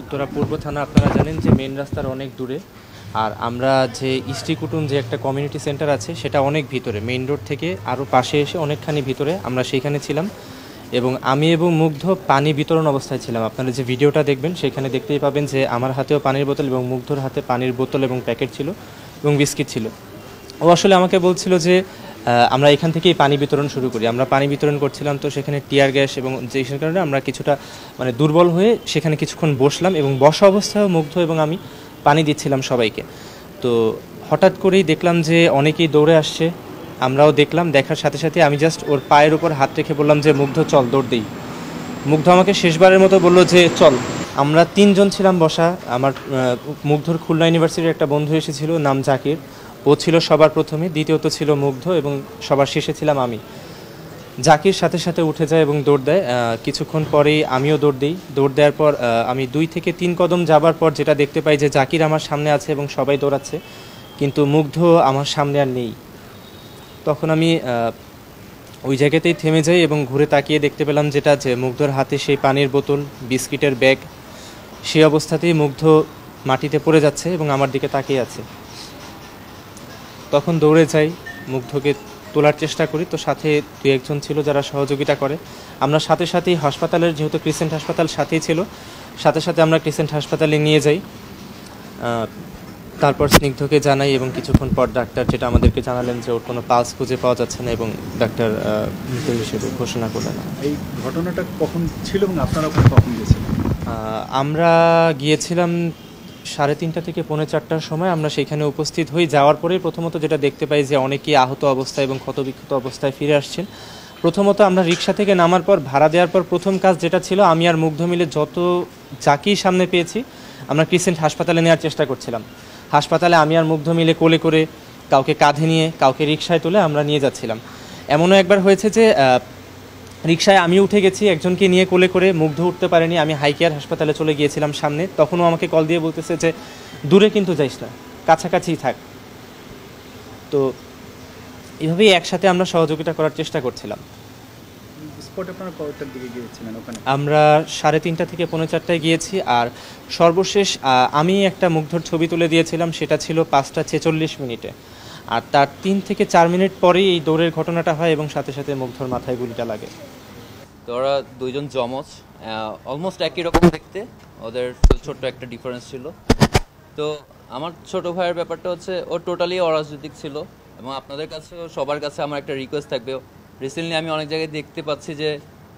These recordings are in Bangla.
উত্তরা পূর্ব থানা আপনারা জানেন যে মেন রাস্তার অনেক দূরে, আর আমরা যে ইষ্টিকুটুম যে একটা কমিউনিটি সেন্টার আছে সেটা অনেক ভিতরে, মেইন রোড থেকে আরও পাশে এসে অনেকখানি ভিতরে আমরা সেইখানে ছিলাম। এবং আমি এবং মুগ্ধ পানি বিতরণ অবস্থায় ছিলাম। আপনারা যে ভিডিওটা দেখবেন সেখানে দেখতেই পাবেন যে আমার হাতেও পানির বোতল এবং মুগ্ধর হাতে পানির বোতল এবং প্যাকেট ছিল এবং বিস্কিট ছিল। ও আসলে আমাকে বলছিল যে আমরা এখান থেকেই পানি বিতরণ শুরু করি। আমরা পানি বিতরণ করছিলাম, তো সেখানে টিয়ার গ্যাস এবং যে কারণে আমরা কিছুটা মানে দুর্বল হয়ে সেখানে কিছুক্ষণ বসলাম এবং বসা অবস্থায়ও মুগ্ধ এবং আমি পানি দিচ্ছিলাম সবাইকে। তো হঠাৎ করেই দেখলাম যে অনেকেই দৌড়ে আসছে, আমরাও দেখলাম। দেখার সাথে সাথে আমি জাস্ট ওর পায়ের উপর হাত রেখে বললাম যে মুগ্ধ চল দৌড় দিই। মুগ্ধ আমাকে শেষবারের মতো বললো যে চল। আমরা তিনজন ছিলাম বসা। আমার মুগ্ধর খুলনা ইউনিভার্সিটির একটা বন্ধু এসেছিল, নাম জাকির, ও ছিল সবার প্রথমে, দ্বিতীয়ত ছিল মুগ্ধ এবং সবার শেষে ছিলাম আমি। জাকির সাথে সাথে উঠে যায় এবং দৌড় দেয়। কিছুক্ষণ পরেই আমিও দৌড় দিই। দৌড় দেওয়ার পর আমি 2 থেকে 3 কদম যাবার পর যেটা দেখতে পাই যে জাকির আমার সামনে আছে এবং সবাই দৌড়াচ্ছে, কিন্তু মুগ্ধ আমার সামনে আর নেই। তখন আমি ওই জায়গাতেই থেমে যাই এবং ঘুরে তাকিয়ে দেখতে পেলাম যেটা যে মুগ্ধর হাতে সেই পানির বোতল, বিস্কিটের ব্যাগ, সেই অবস্থাতেই মুগ্ধ মাটিতে পড়ে যাচ্ছে এবং আমার দিকে তাকিয়ে আছে। তখন দৌড়ে যাই, মুগ্ধকে তোলার চেষ্টা করি। তো সাথে 2-1 জন ছিল যারা সহযোগিতা করে। আমরা সাথে সাথেই হাসপাতালের, যেহেতু ক্রিসেন্ট হাসপাতাল সাথেই ছিল, সাথে সাথে আমরা ক্রিসেন্ট হাসপাতালে নিয়ে যাই। তারপর স্নিগ্ধকে জানাই এবং কিছুক্ষণ পর ডাক্তার যেটা আমাদেরকে জানালেন যে ওর কোনো পালস খুঁজে পাওয়া যাচ্ছে না এবং ডাক্তার মৃত হিসেবে ঘোষণা করলেন। এই ঘটনাটা কখন ছিল এবং আপনারা কখন গিয়েছিলেন? আমরা গিয়েছিলাম 3:30 থেকে 4:45টার সময়। আমরা সেখানে উপস্থিত হই। যাওয়ার পরেই প্রথমত যেটা দেখতে পাই যে অনেকেই আহত অবস্থায় এবং ক্ষতবিক্ষত অবস্থায় ফিরে আসছেন। প্রথমত আমরা রিক্সা থেকে নামার পর, ভাড়া দেওয়ার পর প্রথম কাজ যেটা ছিল, আমি আর মুগ্ধ মিলে যত যাকেই সামনে পেয়েছি আমরা ক্রিসেন্ট হাসপাতালে নেওয়ার চেষ্টা করছিলাম। হাসপাতালে আমি আর মুগ্ধ মিলে কোলে করে, কাউকে কাঁধে নিয়ে, কাউকে রিক্সায় তুলে আমরা নিয়ে যাচ্ছিলাম। এমনও একবার হয়েছে যে রিক্সায় আমি উঠে গেছি, একজনকে নিয়ে কোলে করে, মুগ্ধ উঠতে পারেনি। আমি হাইকেয়ার হাসপাতালে চলে গিয়েছিলাম সামনে। তখনও আমাকে কল দিয়ে বলতেছে যে দূরে কিন্তু যাইস না, কাছাকাছিই থাক। তো এভাবেই একসাথে আমরা সহযোগিতা করার চেষ্টা করছিলাম। আমরা 3:30 থেকে 4:45টায় গিয়েছি। আর সর্বশেষ আমি একটা মুগ্ধর ছবি তুলে দিয়েছিলাম, সেটা ছিল 5:46 আর তার 3 থেকে 4 মিনিট পরেই এই দৌড়ের ঘটনাটা হয় এবং সাথে সাথে মুগ্ধর মাথায় গুলিটা লাগে। তো ওরা 2 জন জমজ, অলমোস্ট একই রকম দেখতে, ওদের ছোট্ট একটা ডিফারেন্স ছিল। তো আমার ছোট ভাইয়ের ব্যাপারটা হচ্ছে ও টোটালি অরাজনৈতিক ছিল এবং আপনাদের কাছে, সবার কাছে আমার একটা রিকোয়েস্ট থাকবে। রিসেন্টলি আমি অনেক জায়গায় দেখতে পাচ্ছি যে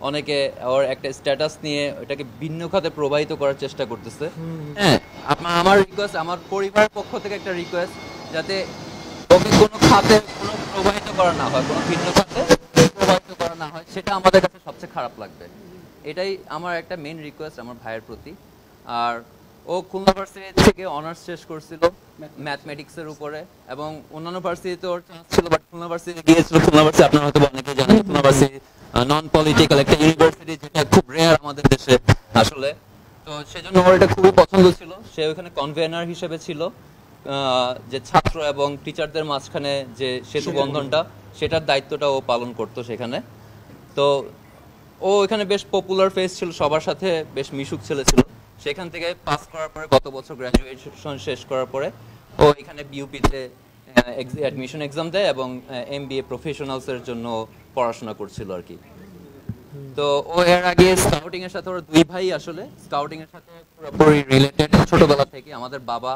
অনেকে ওর একটা স্ট্যাটাস নিয়ে ওটাকে ভিন্ন খাতে প্রবাহিত করার চেষ্টা করতেছে। হ্যাঁ, আমার রিকোয়েস্ট, আমার পরিবারের পক্ষ থেকে একটা রিকোয়েস্ট, যাতে ওকে কোনো খাতে কোনো প্রবাহিত করা না হয়, কোনো ভিন্ন খাতে প্রবাহিত করা না হয়, সেটা আমাদের কাছে সবচেয়ে খারাপ লাগবে। এটাই আমার একটা মেইন রিকোয়েস্ট আমার ভাইয়ের প্রতি। আর ও খুলনা ভার্সিটি থেকে অনার্স শেষ করছিল ম্যাথমেটিক্সের উপরে, এবং অন্যান্য ভার্সিটিতে ওর চান্স ছিল, বাট খুলনা ভার্সিটি গিয়েছিল। খুলনা ভার্সিটি আপনারা হয়তো অনেকে জানেন, খুলনা ভার্সিটি নন পলিটিক্যাল একটা ইউনিভার্সিটি, যেটা খুব রেয়ার আমাদের দেশে আসলে। তো সেজন্য ওর এটা খুবই পছন্দ ছিল। সে ওখানে কনভেনার হিসেবে ছিল, যে ছাত্র এবং টিচারদের মাঝখানে যে সেতু বন্ধনটা, সেটার দায়িত্বটা ও পালন করতো সেখানে। তো ও এখানে বেশ পপুলার ফেস ছিল, সবার সাথে বেশ মিশুক ছেলে ছিল। সেখান থেকে পাস করার পরে, গত বছর গ্র্যাজুয়েশন শেষ করার পরে ও এখানে বিউপিতে অ্যাডমিশন এক্সাম দেয় এবং MBA প্রফেশনালসের জন্য পড়াশোনা করছিল আর কি। তো ও এর আগে স্কাউটিং এর সাথে, ওর 2 ভাই আসলে স্কাউটিং এর সাথে পুরোপুরি রিলেটেড। ছোটবেলা থেকে আমাদের বাবা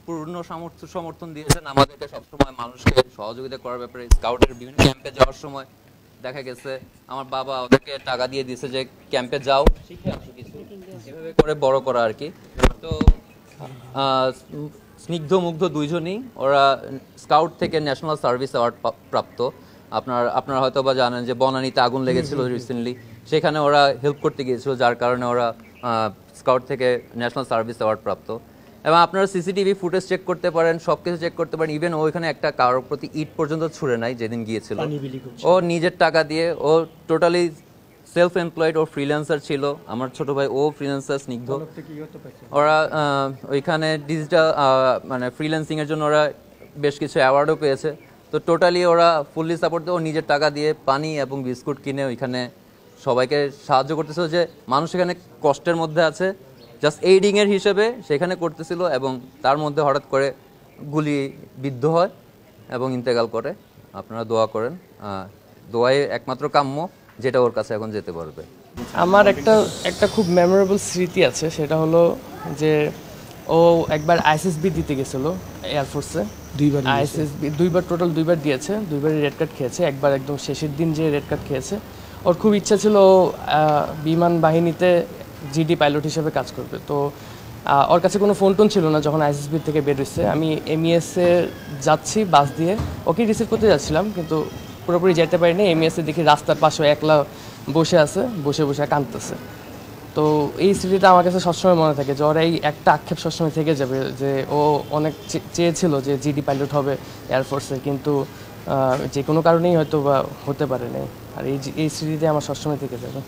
পূর্ণ সমর্থন দিয়েছেন আমাদেরকে সবসময়, মানুষকে সহযোগিতা করার ব্যাপারে। স্কাউটের বিভিন্ন ক্যাম্পে যাওয়ার সময় দেখা গেছে আমার বাবা ওদেরকে টাকা দিয়ে দিয়েছে যে ক্যাম্পে যাও, শিখে আসো কিছু, এভাবে করে বড় করা আর কি। তো স্নিগ্ধ মুগ্ধ 2 জনই ওরা স্কাউট থেকে ন্যাশনাল সার্ভিস অ্যাওয়ার্ড প্রাপ্ত। আপনারা হয়তো বা জানেন যে বনানীতে আগুন লেগেছিল রিসেন্টলি, সেখানে ওরা হেল্প করতে গিয়েছিল, যার কারণে ওরা স্কাউট থেকে ন্যাশনাল সার্ভিস অ্যাওয়ার্ড প্রাপ্ত। এবং আপনারা সিসিটিভি ফুটেজ চেক করতে পারেন, সব কিছু চেক করতে পারেন। ইভেন ওইখানে একটা কারোর প্রতি ইট পর্যন্ত ছুঁড়ে নাই যেদিন গিয়েছিল। ও নিজের টাকা দিয়ে, ও টোটালি সেলফ এমপ্লয়েড, ও ফ্রিল্যান্সার ছিল। আমার ছোট ভাই ও ফ্রিল্যান্সার, স্নিগ্ধ। ওরা ওইখানে ডিজিটাল মানে ফ্রিল্যান্সিং এর জন্য ওরা বেশ কিছু অ্যাওয়ার্ডও পেয়েছে। তো টোটালি ওরা ফুললি সাপোর্ট দিয়ে, ও নিজের টাকা দিয়ে পানি এবং বিস্কুট কিনে ওইখানে সবাইকে সাহায্য করতেছে। যে মানুষ এখানে কষ্টের মধ্যে আছে, জাস্ট এইডিংয়ের হিসেবে সেখানে করতেছিল এবং তার মধ্যে হঠাৎ করে গুলি বিদ্ধ হয় এবং ইন্তেকাল করে। আপনারা দোয়া করেন, দোয়ায় একমাত্র কাম্য, যেটা ওর কাছে এখন যেতে পারবে। আমার একটা খুব মেমোরেবল স্মৃতি আছে, সেটা হলো যে ও একবার আইএসএসবি দিতে গেছিল এয়ারফোর্সে। টোটাল দুইবার দিয়েছে, দুইবারই রেড কার্ড খেয়েছে। একবার একদম শেষের দিন যে রেড কার্ড খেয়েছে। ওর খুব ইচ্ছা ছিল বিমান বাহিনীতে জিডি পাইলট হিসেবে কাজ করবে। তো ওর কাছে কোনো ফোন টোন ছিল না যখন আইএসএসবি থেকে বের হয়েছে। আমি এমইএসে যাচ্ছি বাস দিয়ে, ওকে রিসিভ করতে যাচ্ছিলাম, কিন্তু পুরোপুরি যেতে পারিনি। এমইএসে দেখি রাস্তার পাশে একলা বসে আছে, বসে বসে কাঁদতেছে। তো এই স্মৃতিটা আমার কাছে সবসময় মনে থাকে, যে ওর এই একটা আক্ষেপ সবসময় থেকে যাবে, যে ও অনেক চেয়েছিল যে জিডি পাইলট হবে এয়ারফোর্সে, কিন্তু যে কোনো কারণেই হয়তো বা হতে পারে নাই। আর এই স্মৃতিতে আমার সবসময় থেকে যাবে।